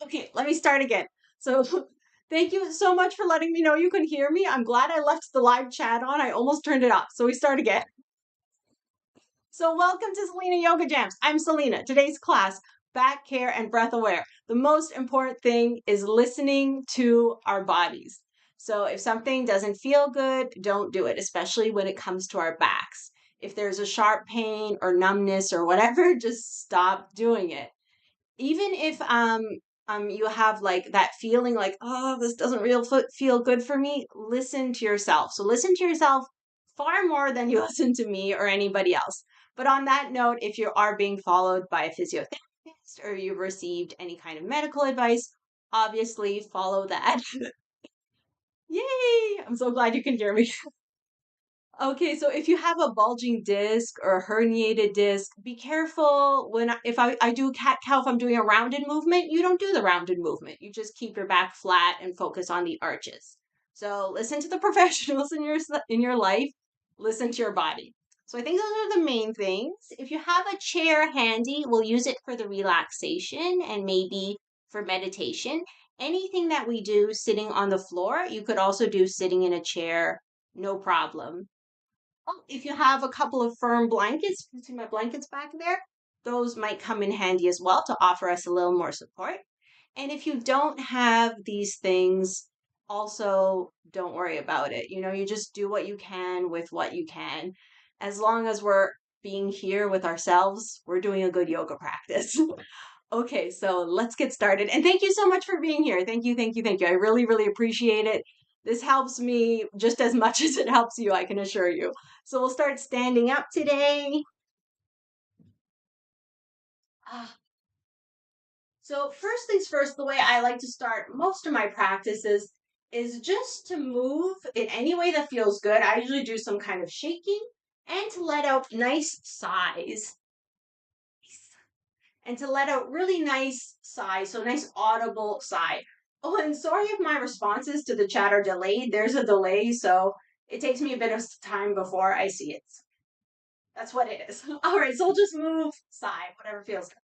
Okay, let me start again. So, thank you so much for letting me know you can hear me. I'm glad I left the live chat on. I almost turned it off. So, we start again. So, welcome to Selena Yoga Jams. I'm Selena. Today's class, back care and breath aware. The most important thing is listening to our bodies. So, if something doesn't feel good, don't do it, especially when it comes to our backs. If there's a sharp pain or numbness or whatever, just stop doing it. Even if you have like that feeling like, oh, this doesn't feel good for me, listen to yourself. So listen to yourself far more than you listen to me or anybody else. But on that note, if you are being followed by a physiotherapist or you've received any kind of medical advice, obviously follow that. Yay, I'm so glad you can hear me. Okay, so if you have a bulging disc or a herniated disc, be careful when if I do cat cow, if I'm doing a rounded movement, you don't do the rounded movement. You just keep your back flat and focus on the arches. So listen to the professionals in your life, listen to your body. So I think those are the main things. If you have a chair handy, we'll use it for the relaxation and maybe for meditation. Anything that we do sitting on the floor, you could also do sitting in a chair, no problem. Oh, if you have a couple of firm blankets, you see my blankets back there, those might come in handy as well to offer us a little more support. And if you don't have these things, also don't worry about it. You just do what you can with what you can. As long as we're being here with ourselves, we're doing a good yoga practice. Okay, so let's get started. And thank you so much for being here. Thank you, thank you, thank you. I really, really appreciate it. This helps me just as much as it helps you, I can assure you. So we'll start standing up today. Ah, So, first things first, the way I like to start most of my practices is just to move in any way that feels good. I usually do some kind of shaking and to let out nice sighs. And to let out really nice sighs, so nice audible sigh. Oh, and sorry if my responses to the chat are delayed. There's a delay, so it takes me a bit of time before I see it. That's what it is. All right, so I'll just move, sigh, whatever feels good.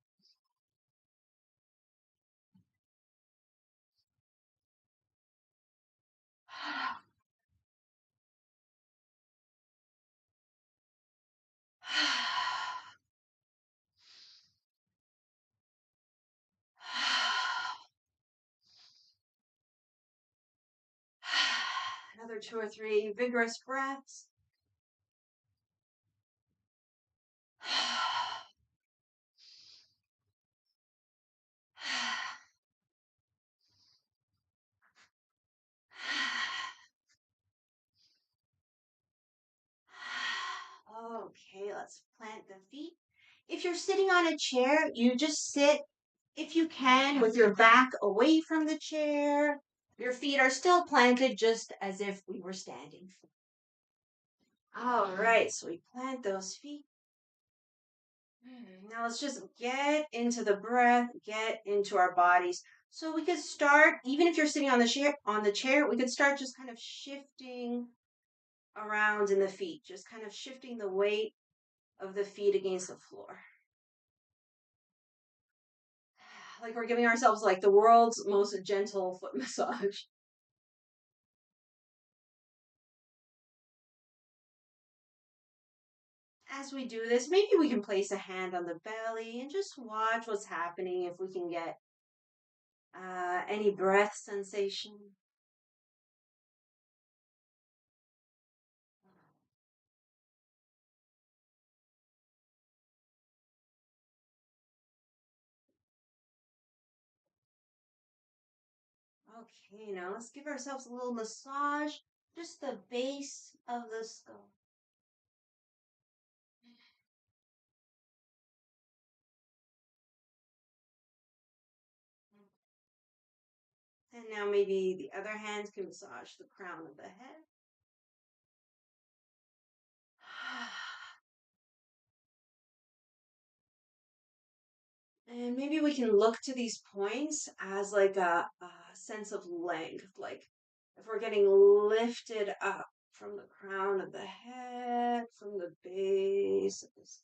Another two or three vigorous breaths. Okay, let's plant the feet. If you're sitting on a chair, you just sit, if you can, with your back away from the chair. Your feet are still planted just as if we were standing. All right, so we plant those feet. Now let's just get into the breath, get into our bodies. So we could start, even if you're sitting on the chair, we could start just kind of shifting around in the feet, just kind of shifting the weight of the feet against the floor. Like we're giving ourselves like the world's most gentle foot massage. As we do this, maybe we can place a hand on the belly and just watch what's happening if we can get any breath sensation. Okay, now let's give ourselves a little massage, just the base of the skull. And now maybe the other hand can massage the crown of the head. And maybe we can look to these points as like a sense of length, like if we're getting lifted up from the crown of the head, from the base of this.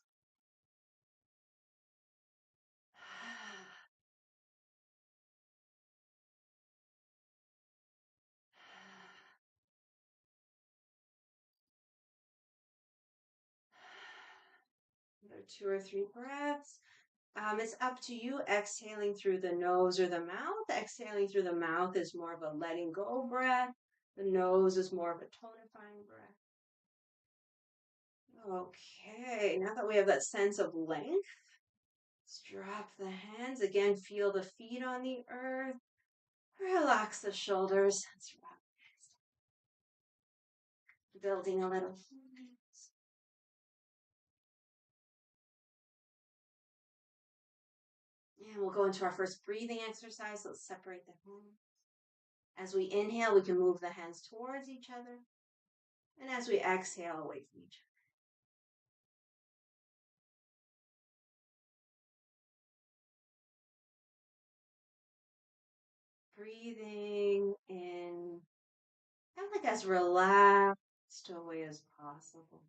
Another 2 or 3 breaths. It's up to you exhaling through the nose or the mouth. Exhaling through the mouth is more of a letting go breath. The nose is more of a tonifying breath. Okay, now that we have that sense of length, let's drop the hands. Again, feel the feet on the earth. Relax the shoulders. Let's rock. Building a little. And we'll go into our first breathing exercise. Let's separate the hands. As we inhale, we can move the hands towards each other. And as we exhale, away from each other. Breathing in and like as relaxed away as possible.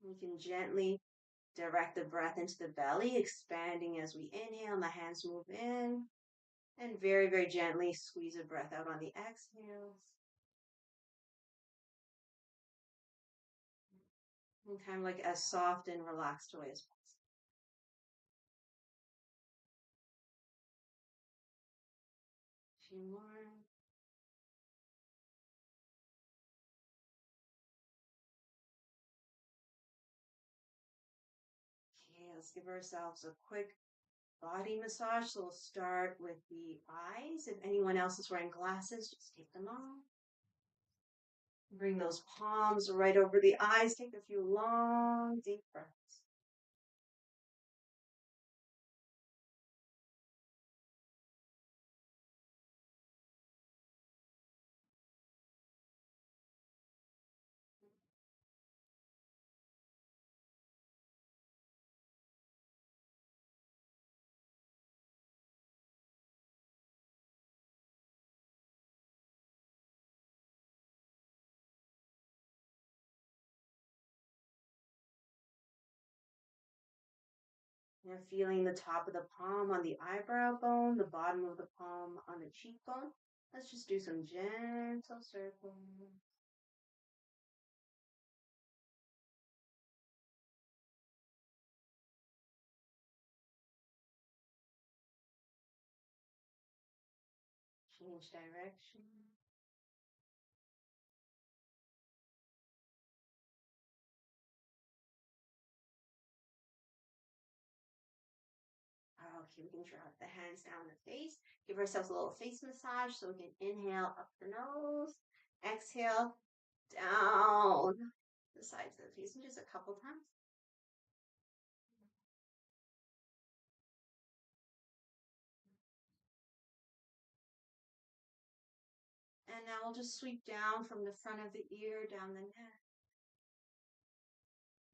We can gently direct the breath into the belly, expanding as we inhale and the hands move in. And very, very gently squeeze the breath out on the exhales. And kind of like as soft and relaxed away as possible. A few more. Okay, let's give ourselves a quick body massage. So we'll start with the eyes. If anyone else is wearing glasses, just take them off. Bring those palms right over the eyes. Take a few long, deep breaths. You're feeling the top of the palm on the eyebrow bone, the bottom of the palm on the cheekbone. Let's just do some gentle circles. Change direction. Okay, we can drop the hands down the face. Give ourselves a little face massage so we can inhale up the nose, exhale down the sides of the face, and just a couple times. And now we'll just sweep down from the front of the ear, down the neck,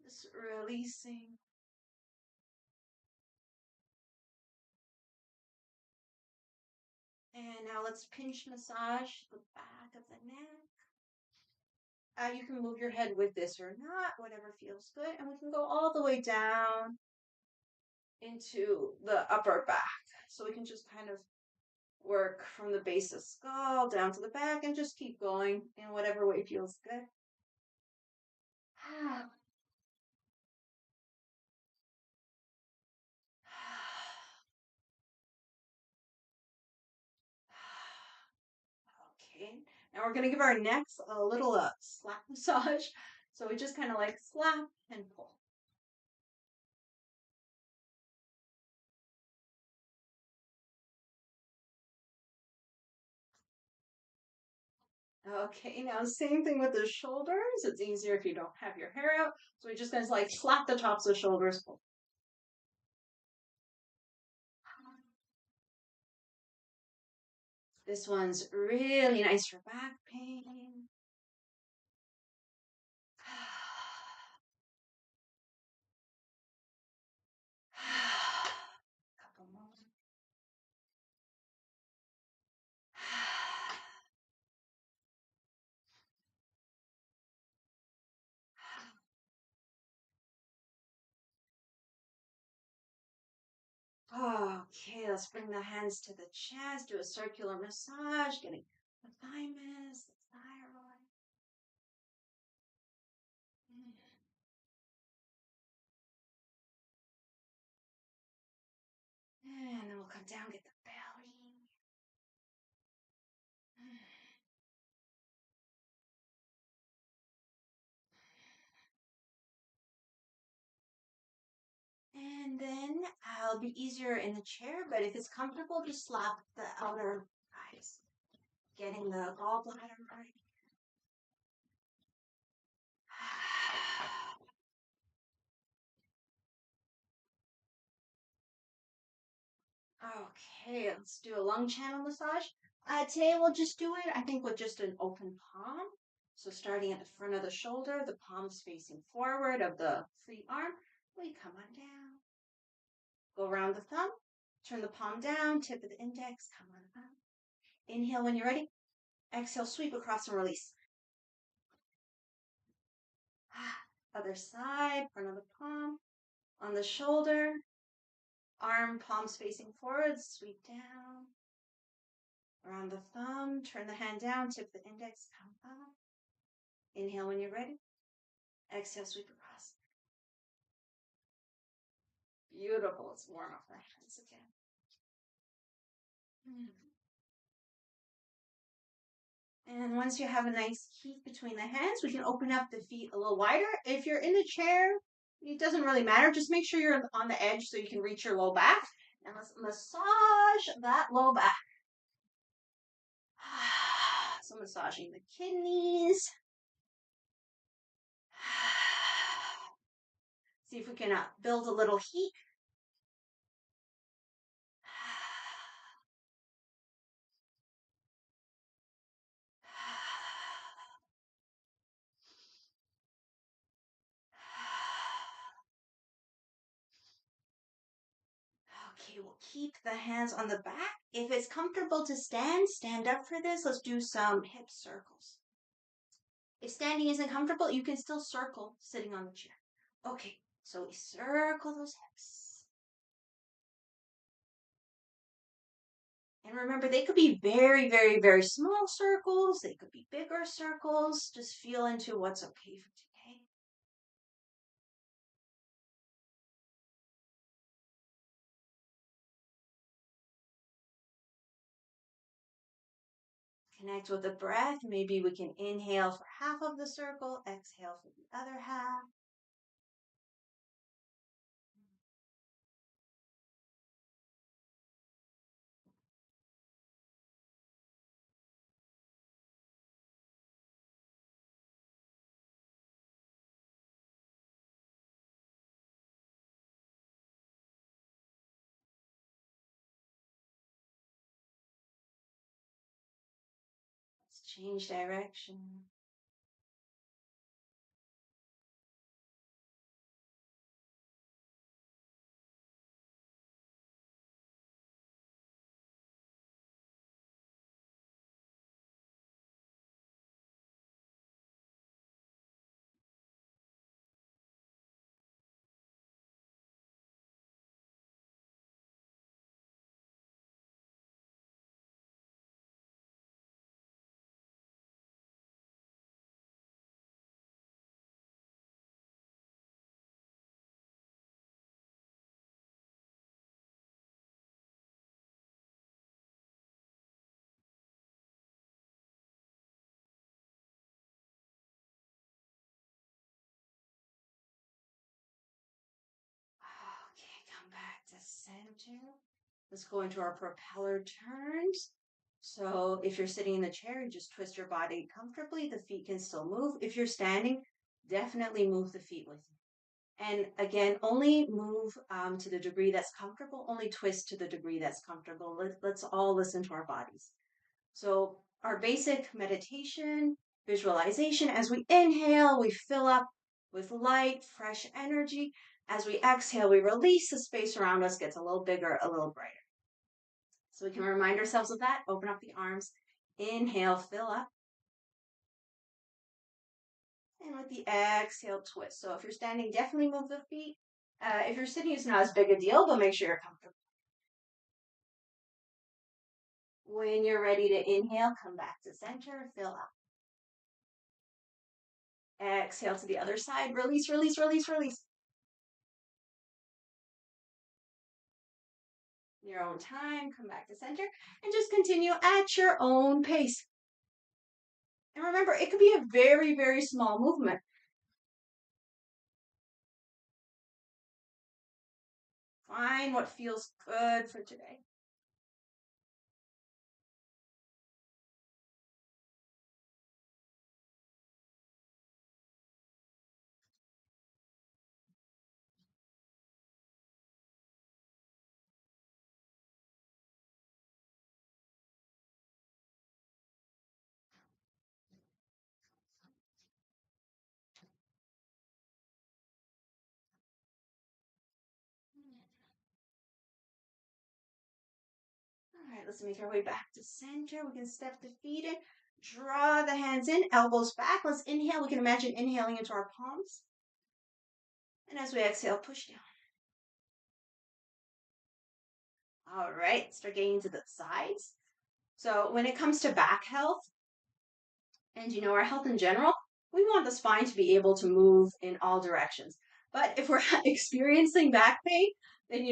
just releasing. And now let's pinch massage the back of the neck. You can move your head with this or not, whatever feels good. And we can go all the way down into the upper back. So we can just kind of work from the base of skull down to the back and just keep going in whatever way feels good. Okay, now we're going to give our necks a little slap massage. So we just kind of like slap and pull. Okay, now same thing with the shoulders. It's easier if you don't have your hair out. So we just gonna like slap the tops of the shoulders. This one's really nice for back pain. Couple more. Okay, let's bring the hands to the chest, do a circular massage, getting the thymus, thyroid. And then we'll come down, get the belly. And then I'll be easier in the chair, but if it's comfortable, just slap the outer thighs, getting the gallbladder right. Okay, let's do a lung channel massage. Today we'll just do it, I think, with just an open palm. So starting at the front of the shoulder, the palms facing forward of the free arm, we come on down. Go around the thumb, turn the palm down, tip of the index, come on up. Inhale when you're ready. Exhale, sweep across and release. Other side, front of the palm, on the shoulder, arm, palms facing forward, sweep down. Around the thumb, turn the hand down, tip the index, come up. Inhale when you're ready. Exhale, sweep across. Beautiful. Let's warm up the hands again. And once you have a nice heat between the hands, we can open up the feet a little wider. If you're in the chair, it doesn't really matter. Just make sure you're on the edge so you can reach your low back. And let's massage that low back. So massaging the kidneys. See if we can build a little heat. Okay, we'll keep the hands on the back. If it's comfortable to stand, stand up for this. Let's do some hip circles. If standing isn't comfortable, you can still circle sitting on the chair. Okay, so we circle those hips. And remember, they could be very, very, very small circles. They could be bigger circles. Just feel into what's okay for today. Connect with the breath. Maybe we can inhale for half of the circle, exhale for the other half. Let's change direction. Okay, come back to center. Let's go into our propeller turns. So if you're sitting in the chair, you just twist your body comfortably. The feet can still move. If you're standing, definitely move the feet with you. And again, only move to the degree that's comfortable. Only twist to the degree that's comfortable. Let's all listen to our bodies. So our basic meditation, visualization, as we inhale, we fill up with light, fresh energy. As we exhale, we release. The space around us gets a little bigger, a little brighter. So we can remind ourselves of that. Open up the arms. Inhale, fill up. And with the exhale, twist. So if you're standing, definitely move the feet. If you're sitting, it's not as big a deal, but make sure you're comfortable. When you're ready to inhale, come back to center, fill up. Exhale to the other side. Release, release, release, release. In your own time, come back to center and just continue at your own pace. And remember, it could be a very, very small movement. Find what feels good for today. All right, let's make our way back to center. We can step the feet in, draw the hands in, elbows back. Let's inhale. We can imagine inhaling into our palms. And as we exhale, push down. All right, start getting to the sides. So when it comes to back health and our health in general, we want the spine to be able to move in all directions. But if we're experiencing back pain, then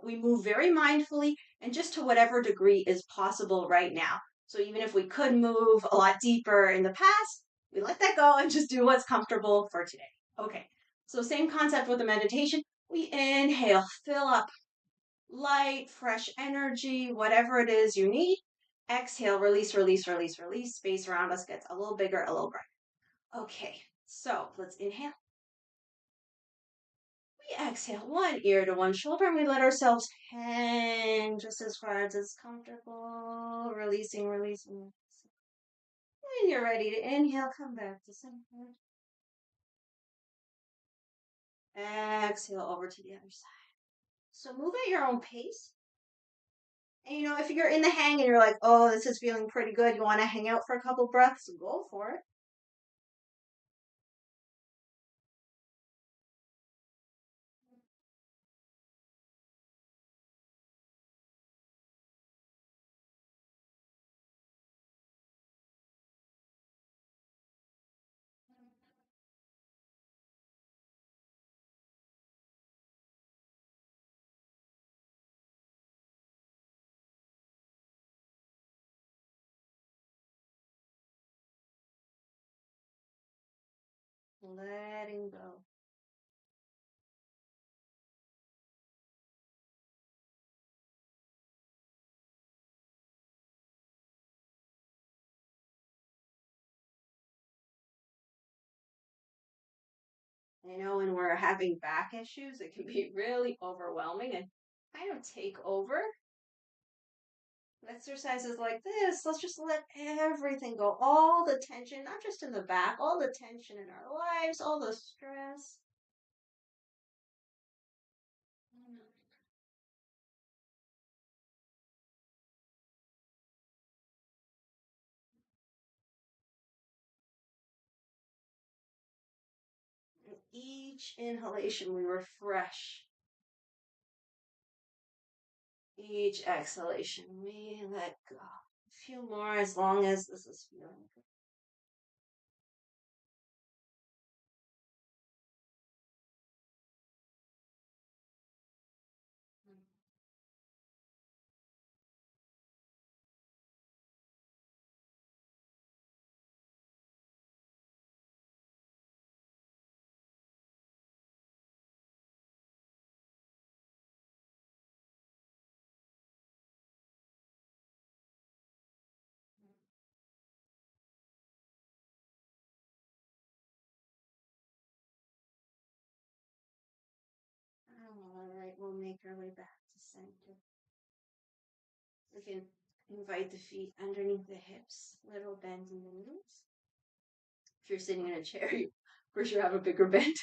we move very mindfully and just to whatever degree is possible right now. So even if we could move a lot deeper in the past, we let that go and just do what's comfortable for today. Okay. So same concept with the meditation. We inhale, fill up light, fresh energy, whatever it is you need. Exhale, release, release, release, release. Space around us gets a little bigger, a little brighter. Okay, so let's inhale. We exhale one ear to one shoulder and we let ourselves hang just as far as it's comfortable. Releasing, releasing. When you're ready to inhale, come back to center. Exhale over to the other side. So move at your own pace. And if you're in the hang and you're like, oh, this is feeling pretty good, you want to hang out for a couple breaths, go for it. Letting go. When we're having back issues, it can be really overwhelming and kind of take over. Exercises like this, let's just let everything go. All the tension, not just in the back, all the tension in our lives, all the stress. And each inhalation, we refresh. Each exhalation, we let go. A few more as long as this is feeling good. All right, we'll make our way back to center. We can invite the feet underneath the hips, little bend in the knees. If you're sitting in a chair, you for sure have a bigger bend.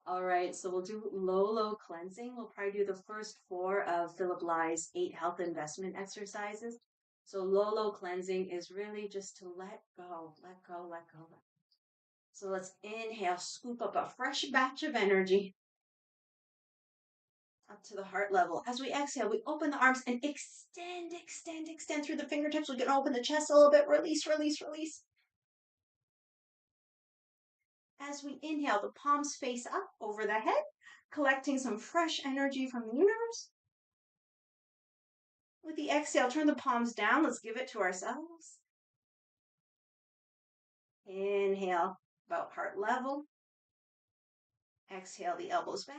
All right, so we'll do low cleansing. We'll probably do the first 4 of Philip Ly's 8 health investment exercises. So low cleansing is really just to let go, let go, let go, let go. So let's inhale, scoop up a fresh batch of energy up to the heart level. As we exhale, we open the arms and extend, extend, extend through the fingertips. We can open the chest a little bit. Release, release, release. As we inhale, the palms face up over the head, collecting some fresh energy from the universe. With the exhale, turn the palms down. Let's give it to ourselves. Inhale, about heart level. Exhale, the elbows back.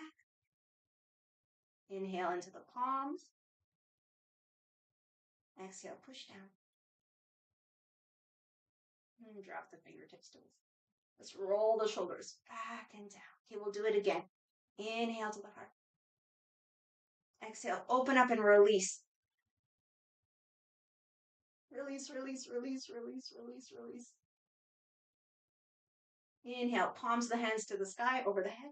Inhale into the palms. Exhale, push down. And drop the fingertips to the floor. Let's roll the shoulders back and down. Okay, we'll do it again. Inhale to the heart. Exhale, open up and release. Release, release, release, release, release, release. Inhale, palms of the hands to the sky, over the head.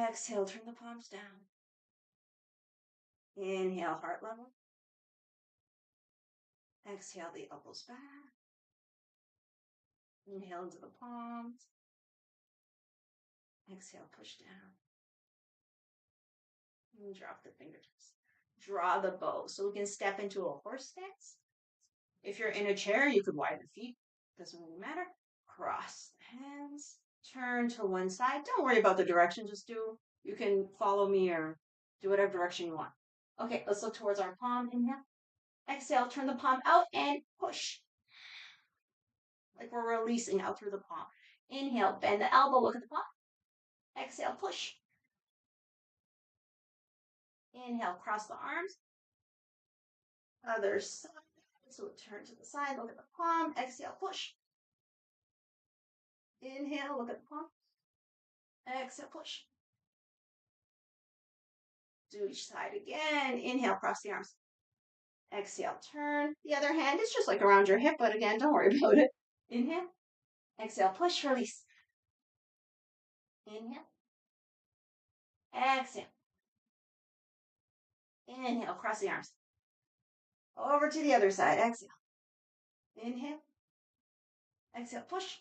Exhale, turn the palms down. Inhale, heart level. Exhale, the elbows back. Inhale into the palms. Exhale, push down. And drop the fingertips. Draw the bow so we can step into a horse stance. If you're in a chair, you could widen the feet. Doesn't really matter. Cross the hands. Turn to one side. Don't worry about the direction. You can follow me or do whatever direction you want. Okay, let's look towards our palm. Inhale. Exhale, turn the palm out and push. Like we're releasing out through the palm. Inhale, bend the elbow, look at the palm. Exhale, push. Inhale, cross the arms. Other side. So turn to the side, look at the palm. Exhale, push. Inhale, look at the palm. Exhale, push. Do each side again. Inhale, cross the arms. Exhale, turn. The other hand is just like around your hip, but again, don't worry about it. Inhale. Exhale, push, release. Inhale. Exhale. Inhale, cross the arms. Over to the other side. Exhale. Inhale. Exhale, push.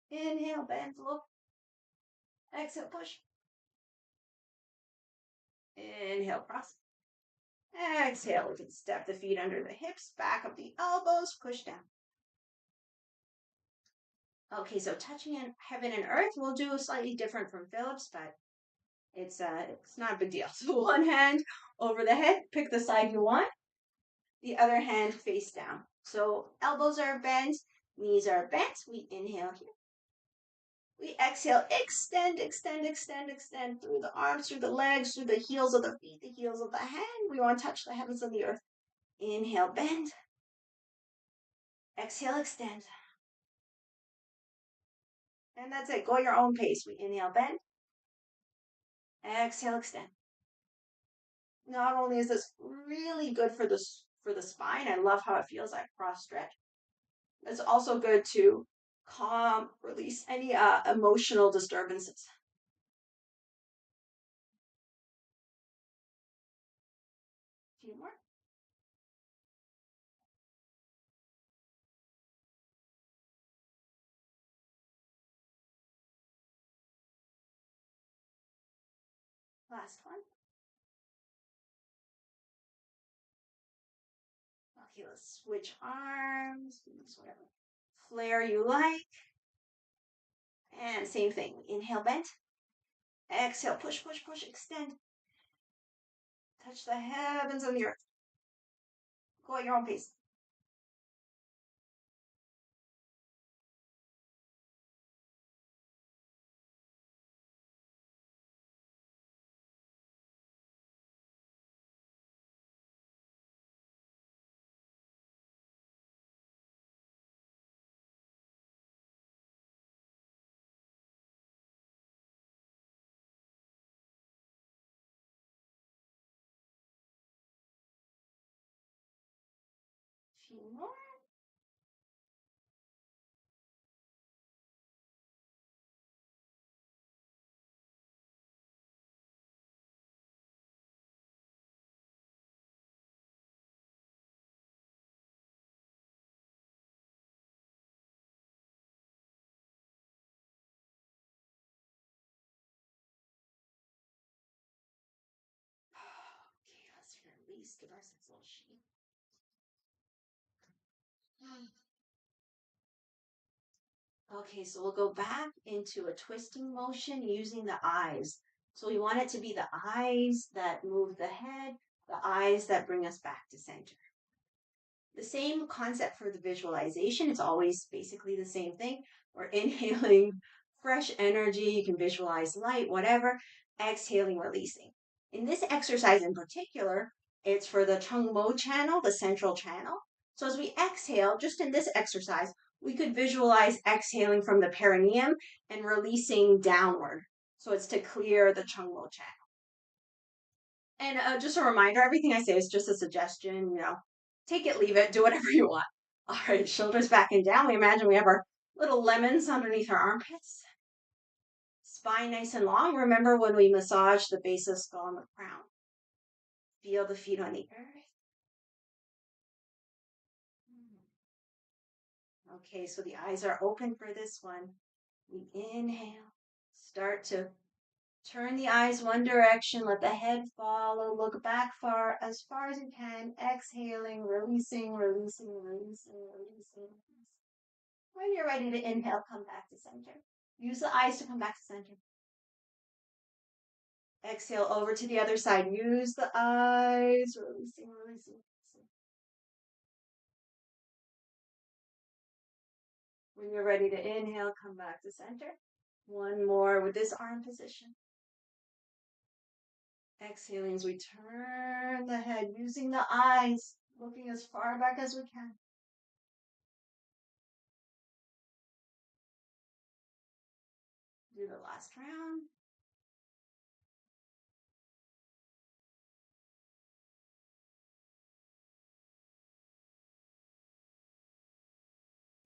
Inhale, bend, look. Exhale, push. Inhale, cross. Exhale, we can step the feet under the hips, back up the elbows, push down. Okay, so touching in heaven and earth, we'll do slightly different from Philip's, but it's not a big deal. So one hand over the head, pick the side you want. The other hand face down. So elbows are bent, knees are bent. We inhale here. We exhale, extend, extend, extend, extend through the arms, through the legs, through the heels of the feet, the heels of the hand. We want to touch the heavens and the earth. Inhale, bend. Exhale, extend. And that's it. Go at your own pace. We inhale, bend. Exhale, extend. Not only is this really good for the spine, I love how it feels like cross stretch. It's also good to calm, release any emotional disturbances. A few more. Last one. Okay, let's switch arms. Whatever flare you like. And same thing. Inhale, bend. Exhale, push, push, push, extend. Touch the heavens and the earth. Go at your own pace. A few more. Okay, let's release. Give ourselves a little shake. Okay, so we'll go back into a twisting motion using the eyes. So we want it to be the eyes that move the head, the eyes that bring us back to center. The same concept for the visualization. It's always basically the same thing. We're inhaling fresh energy. You can visualize light, whatever. Exhaling, releasing. In this exercise in particular, it's for the Chung Mo channel, the central channel. So as we exhale, just in this exercise, we could visualize exhaling from the perineum and releasing downward. So it's to clear the Chung Mo channel. And just a reminder, everything I say is just a suggestion, take it, leave it, do whatever you want. All right, shoulders back and down. We imagine we have our little lemons underneath our armpits. Spine nice and long. Remember when we massage the base of the skull and the crown. Feel the feet on the earth. Okay, so the eyes are open for this one. We inhale. Start to turn the eyes one direction. Let the head follow. Look back as far as you can. Exhaling, releasing, releasing, releasing, releasing. When you're ready to inhale, come back to center. Use the eyes to come back to center. Exhale over to the other side. Use the eyes. Releasing, releasing, releasing. When you're ready to inhale, come back to center. One more with this arm position. Exhaling as we turn the head, using the eyes, looking as far back as we can. Do the last round.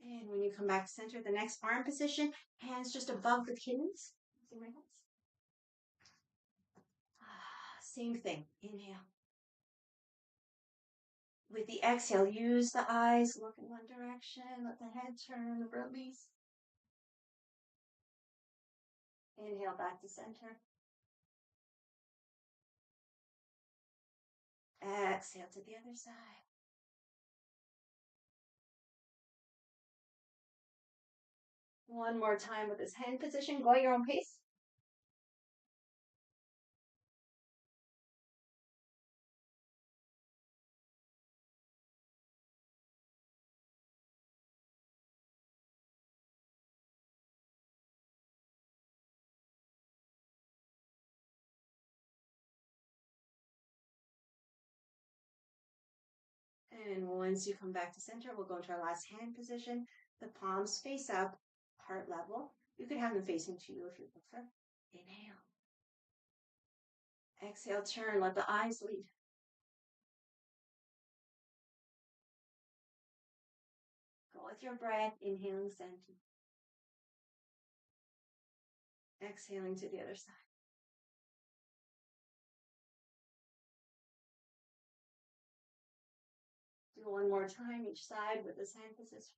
And when you come back to center, the next arm position, hands just above the kidneys. See my hands? Same thing. Inhale. With the exhale, use the eyes, look in one direction, let the head turn, release. Inhale back to center. Exhale to the other side. One more time with this hand position. Go at your own pace. And once you come back to center, we'll go into our last hand position. The palms face up, heart level. You could have them facing to you if you prefer. Inhale. Exhale, turn, let the eyes lead. Go with your breath, inhaling center. Exhaling to the other side. Do one more time each side with this hand position.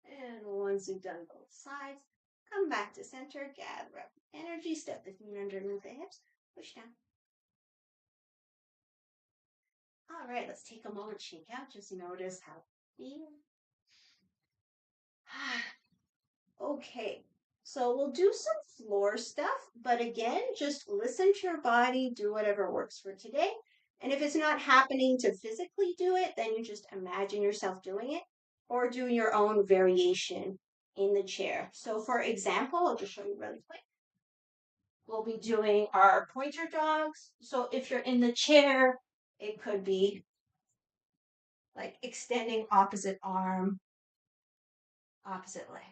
And once you've done both sides, come back to center, gather up energy, step the feet underneath the hips, push down. All right, let's take a moment, shake out, just notice how you feel. Okay, so we'll do some floor stuff, but again, just listen to your body, do whatever works for today. And if it's not happening to physically do it, then you just imagine yourself doing it or do your own variation in the chair. So for example, I'll just show you really quick. We'll be doing our pointer dogs. So if you're in the chair, it could be like extending opposite arm, opposite leg.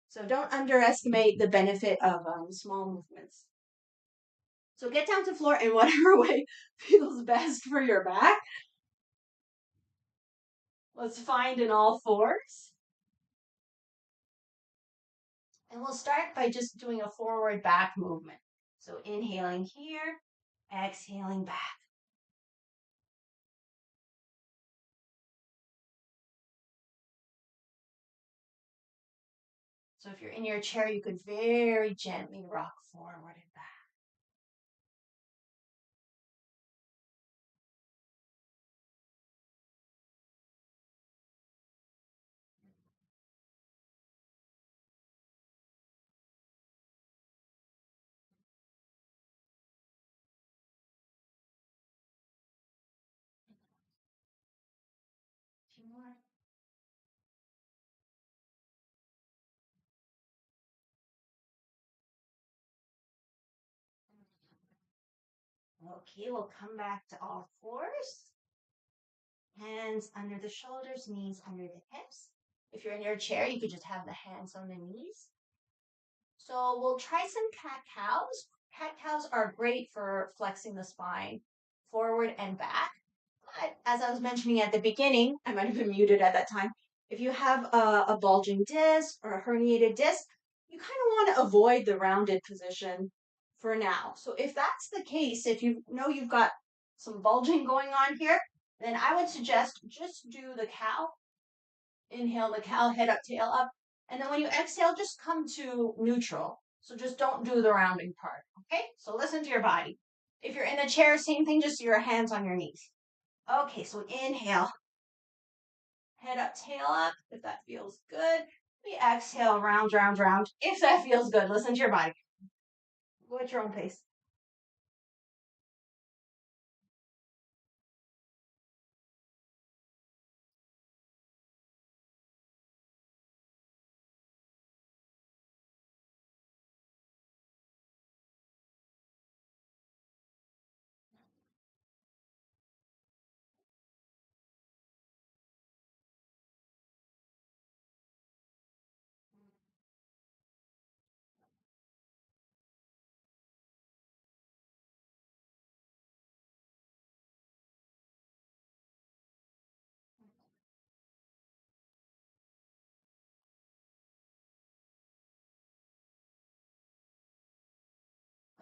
So don't underestimate the benefit of small movements. So get down to the floor in whatever way feels best for your back. Let's find in all fours. And we'll start by just doing a forward back movement. So inhaling here, exhaling back. So if you're in your chair, you could very gently rock forward and back. A few more. Okay, we'll come back to all fours. Hands under the shoulders, knees under the hips. If you're in your chair, you could just have the hands on the knees. So we'll try some cat cows. Cat cows are great for flexing the spine forward and back. But as I was mentioning at the beginning, I might have been muted at that time. If you have a bulging disc or a herniated disc, you kind of want to avoid the rounded position for now. So if that's the case, if you know you've got some bulging going on here, then I would suggest just do the cow. Inhale the cow, head up, tail up. And then when you exhale, just come to neutral. So just don't do the rounding part. Okay? So listen to your body. If you're in a chair, same thing, just your hands on your knees. Okay, so inhale. Head up, tail up, if that feels good. We exhale, round, round, round. If that feels good, listen to your body. Go at your own pace.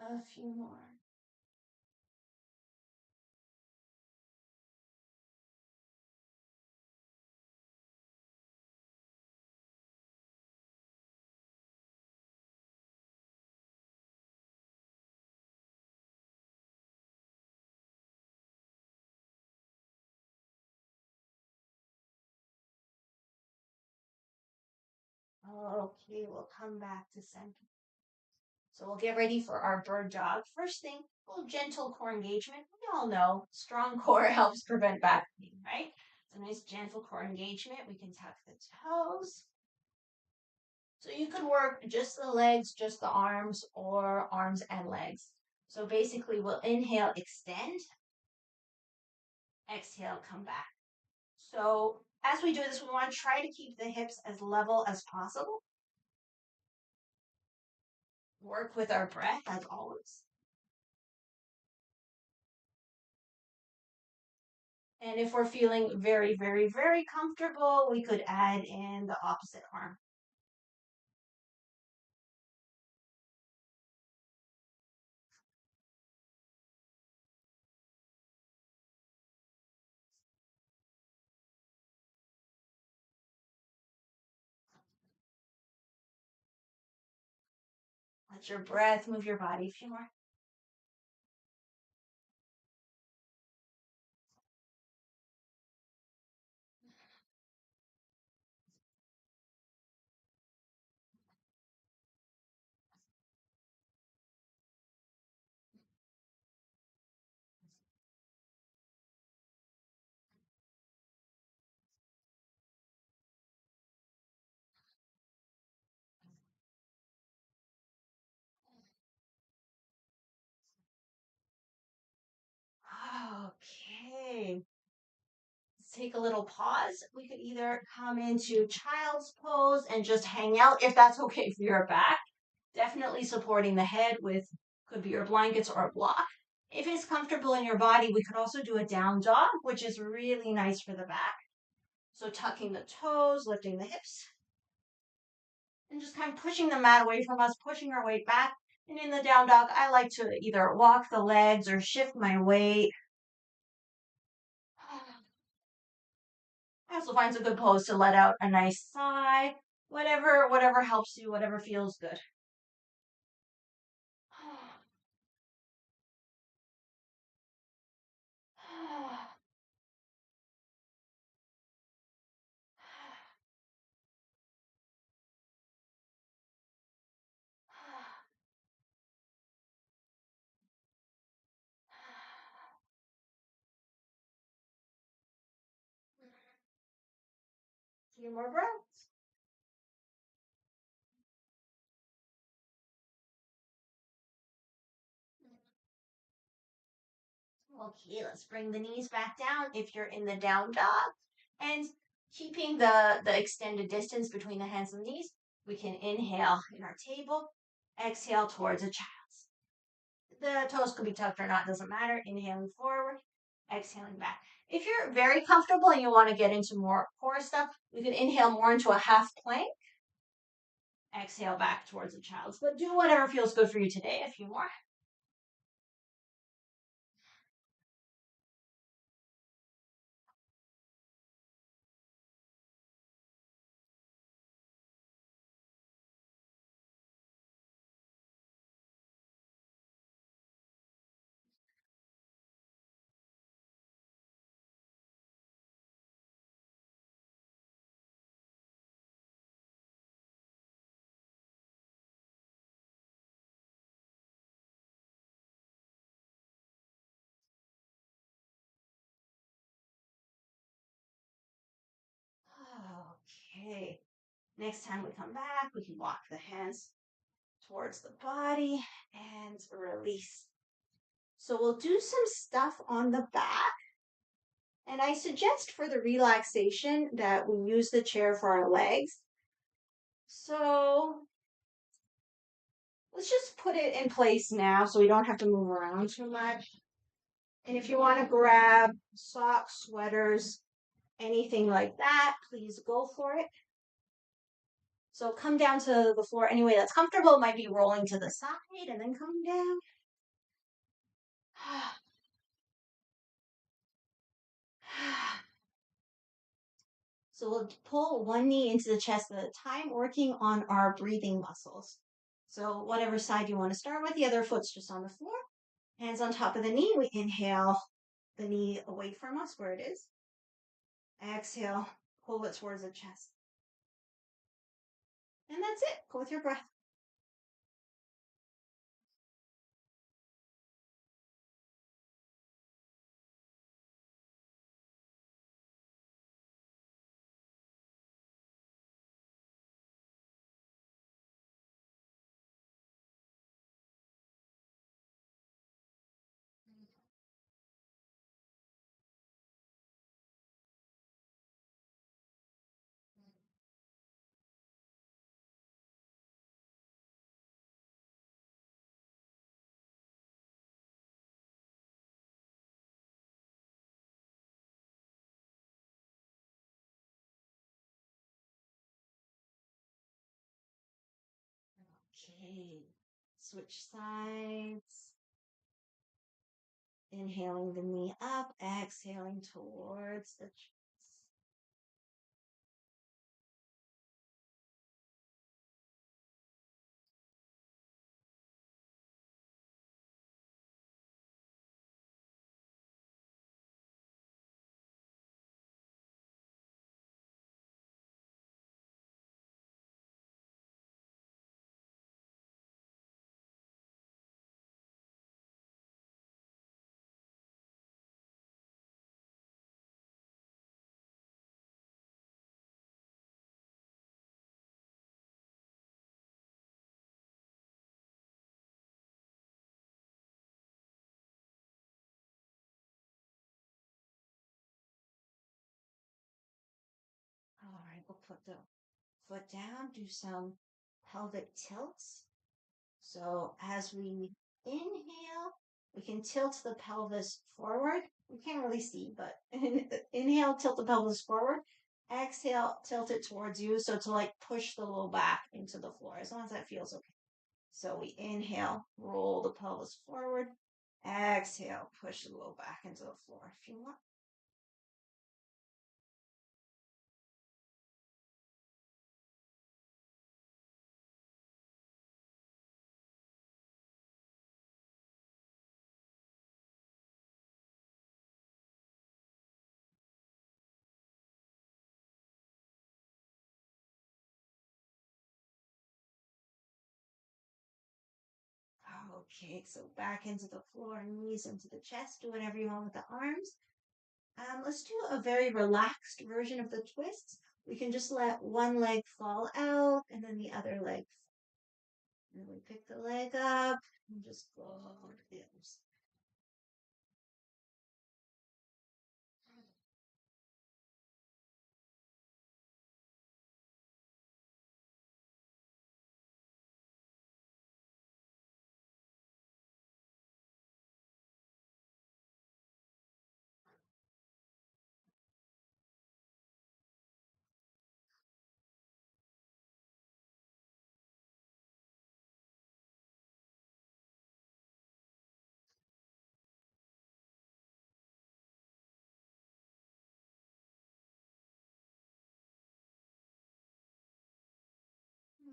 A few more. Okay, we'll come back to center. So we'll get ready for our bird dog. First thing, a little gentle core engagement. We all know strong core helps prevent back pain, right? So nice gentle core engagement. We can tuck the toes. So you could work just the legs, just the arms, or arms and legs. So basically we'll inhale, extend, exhale, come back. So as we do this, we want to try to keep the hips as level as possible. Work with our breath as always. And if we're feeling very, very, very comfortable, we could add in the opposite arm. Let your breath move your body. A few more. Okay. Let's take a little pause. We could either come into child's pose and just hang out if that's okay for your back. Definitely supporting the head with could be your blankets or a block. If it's comfortable in your body, we could also do a down dog, which is really nice for the back. So tucking the toes, lifting the hips, and just kind of pushing the mat away from us, pushing our weight back. And in the down dog, I like to either walk the legs or shift my weight. I also find a good pose to let out a nice sigh. Whatever helps you, whatever feels good. Few more breaths. Okay, let's bring the knees back down if you're in the down dog. And keeping the extended distance between the hands and knees, we can inhale in our table, exhale towards a child's. The toes could be tucked or not, doesn't matter. Inhaling forward, exhaling back. If you're very comfortable and you want to get into more core stuff, you can inhale more into a half plank, exhale back towards a child's. But do whatever feels good for you today. A few more. Okay. Next time we come back, we can walk the hands towards the body and release. So we'll do some stuff on the back. And I suggest for the relaxation that we use the chair for our legs. So let's just put it in place now so we don't have to move around too much. And if you want to grab socks, sweaters, anything like that, please go for it. So come down to the floor any way that's comfortable. It might be rolling to the side and then come down. So we'll pull one knee into the chest at a time, working on our breathing muscles. So whatever side you want to start with, the other foot's just on the floor. Hands on top of the knee. We inhale the knee away from us where it is. Exhale, pull it towards the chest. And that's it. Go with your breath. Okay. Switch sides. Inhaling the knee up, exhaling towards the chest. All right, we'll put the foot down, do some pelvic tilts. So as we inhale, we can tilt the pelvis forward. We can't really see, but inhale, tilt the pelvis forward. Exhale, tilt it towards you. So to like push the low back into the floor, as long as that feels okay. So we inhale, roll the pelvis forward. Exhale, push the low back into the floor if you want. Okay, so back into the floor, knees into the chest, do whatever you want with the arms. Let's do a very relaxed version of the twists. We can just let one leg fall out and then the other leg. And we pick the leg up and just go to the other side.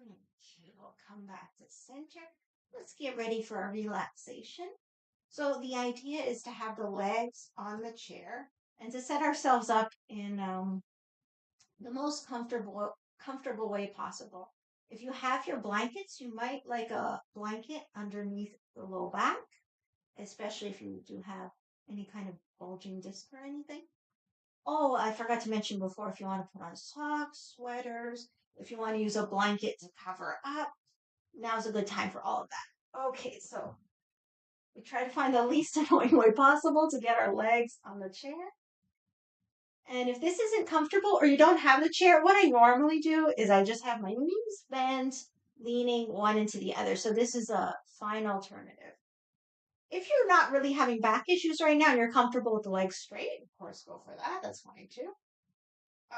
Okay, we'll come back to center. Let's get ready for a relaxation. So the idea is to have the legs on the chair and to set ourselves up in the most comfortable way possible. If you have your blankets, you might like a blanket underneath the low back, especially if you do have any kind of bulging disc or anything. Oh, I forgot to mention before if you want to put on socks, sweaters, if you want to use a blanket to cover up, now's a good time for all of that. Okay, so we try to find the least annoying way possible to get our legs on the chair. And if this isn't comfortable or you don't have the chair, what I normally do is I just have my knees bent, leaning one into the other. So this is a fine alternative. If you're not really having back issues right now and you're comfortable with the legs straight, of course, go for that. That's fine too.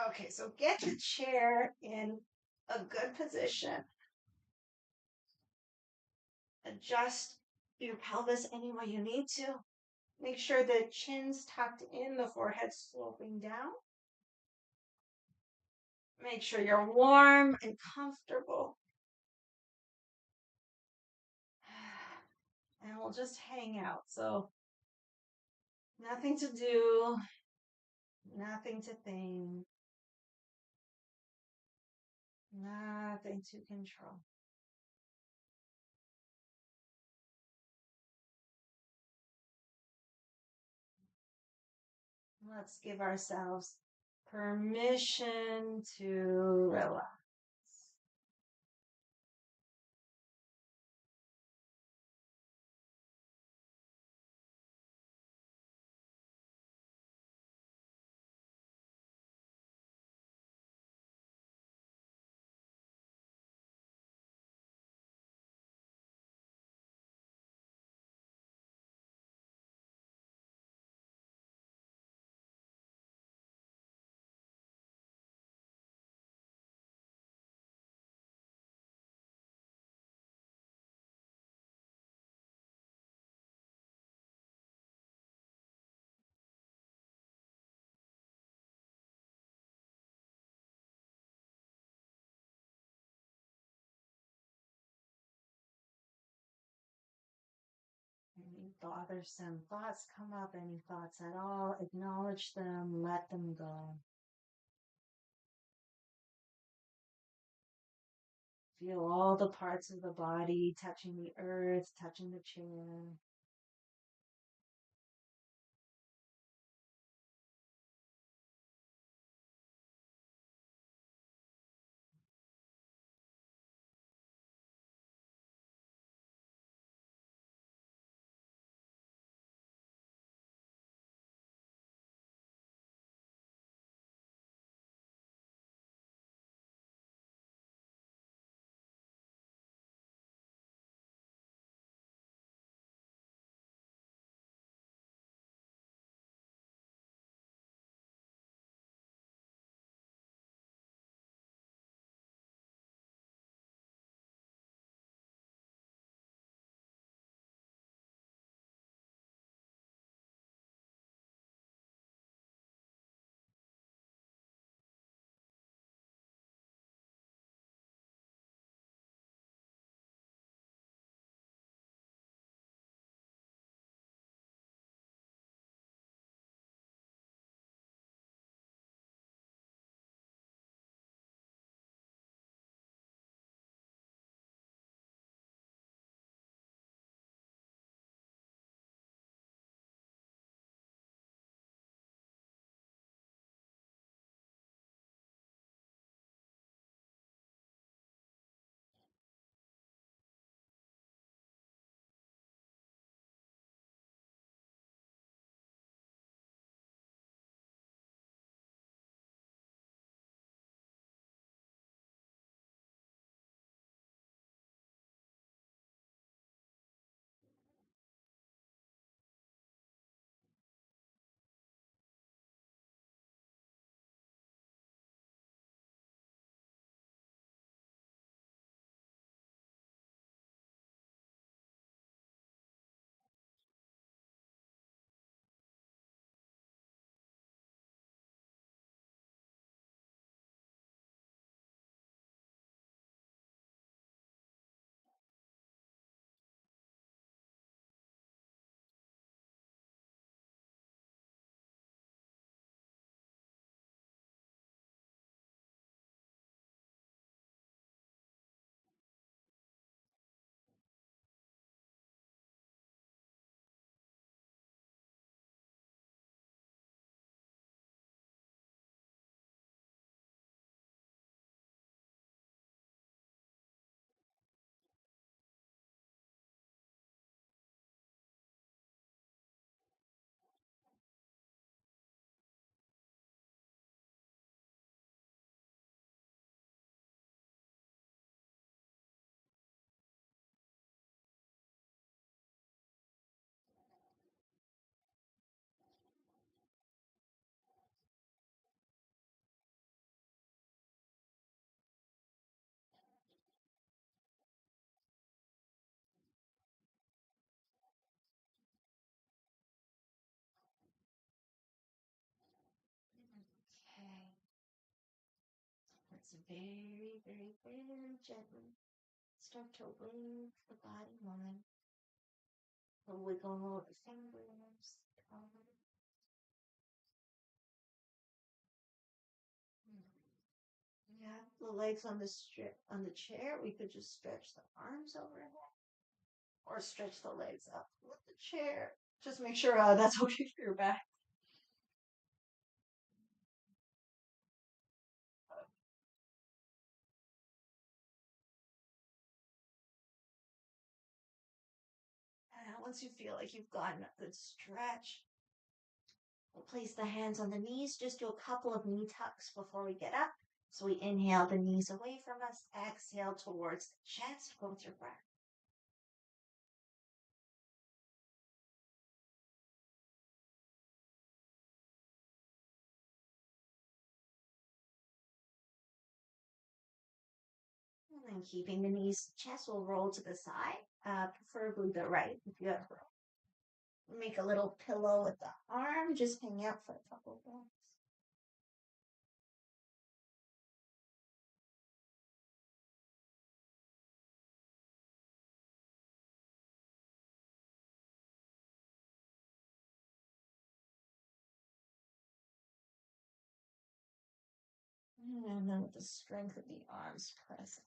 Okay, so get your chair in a good position. Adjust your pelvis any way you need to. Make sure the chin's tucked in, the forehead sloping down. Make sure you're warm and comfortable. And we'll just hang out. So, nothing to do, nothing to think, nothing to control. Let's give ourselves permission to relax. Any bothersome thoughts come up, any thoughts at all, acknowledge them, let them go. Feel all the parts of the body touching the earth, touching the chair. Just very, very, very gently start to wave the body line. Wiggle the fingers. You have the legs on the strip on the chair. We could just stretch the arms overhead or stretch the legs up with the chair. Just make sure that's okay for your back. And once you feel like you've gotten a good stretch, we'll place the hands on the knees. Just do a couple of knee tucks before we get up. So we inhale the knees away from us, exhale towards the chest. Go with your breath. And then keeping the knees, chest will roll to the side, preferably the right if you have room. Make a little pillow with the arm, just hang out for a couple of breaths. And then with the strength of the arms, press.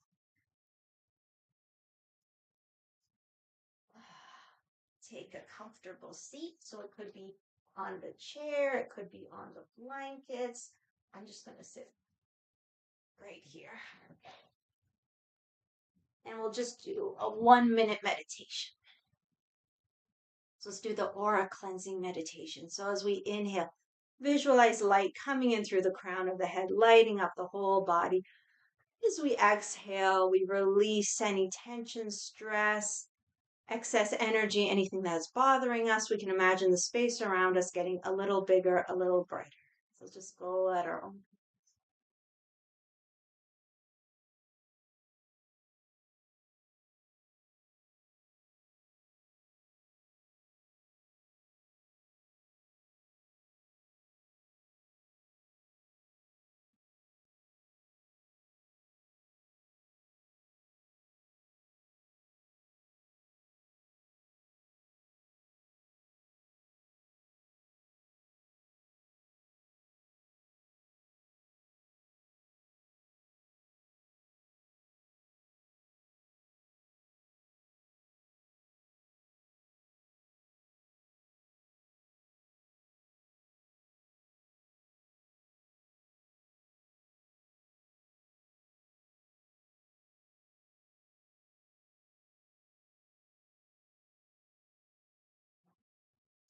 Take a comfortable seat. So it could be on the chair, it could be on the blankets. I'm just going to sit right here. And we'll just do a 1 minute meditation. So let's do the aura cleansing meditation. So as we inhale, visualize light coming in through the crown of the head, lighting up the whole body. As we exhale, we release any tension, stress, excess energy, anything that's bothering us. We can imagine the space around us getting a little bigger, a little brighter. So just go at our own.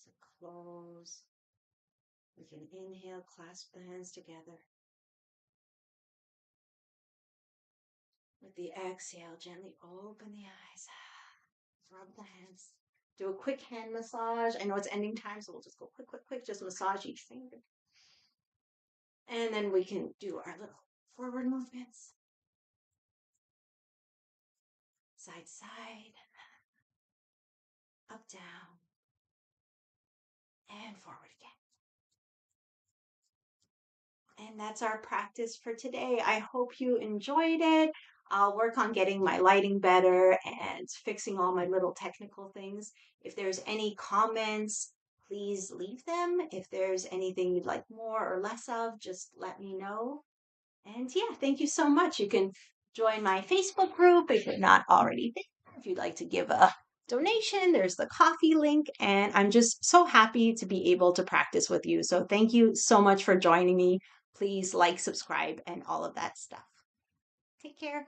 To close, we can inhale, clasp the hands together. With the exhale, gently open the eyes, rub the hands. Do a quick hand massage. I know it's ending time, so we'll just go quick, quick, quick. Just massage each finger. And then we can do our little forward movements. Side, side, up, down, and forward again. And that's our practice for today. I hope you enjoyed it. I'll work on getting my lighting better and fixing all my little technical things. If there's any comments, please leave them. If there's anything you'd like more or less of, just let me know. And yeah, thank you so much. You can join my Facebook group if you're not already there. If you'd like to give a donation, there's the coffee link. And I'm just so happy to be able to practice with you. So thank you so much for joining me. Please like, subscribe, and all of that stuff. Take care.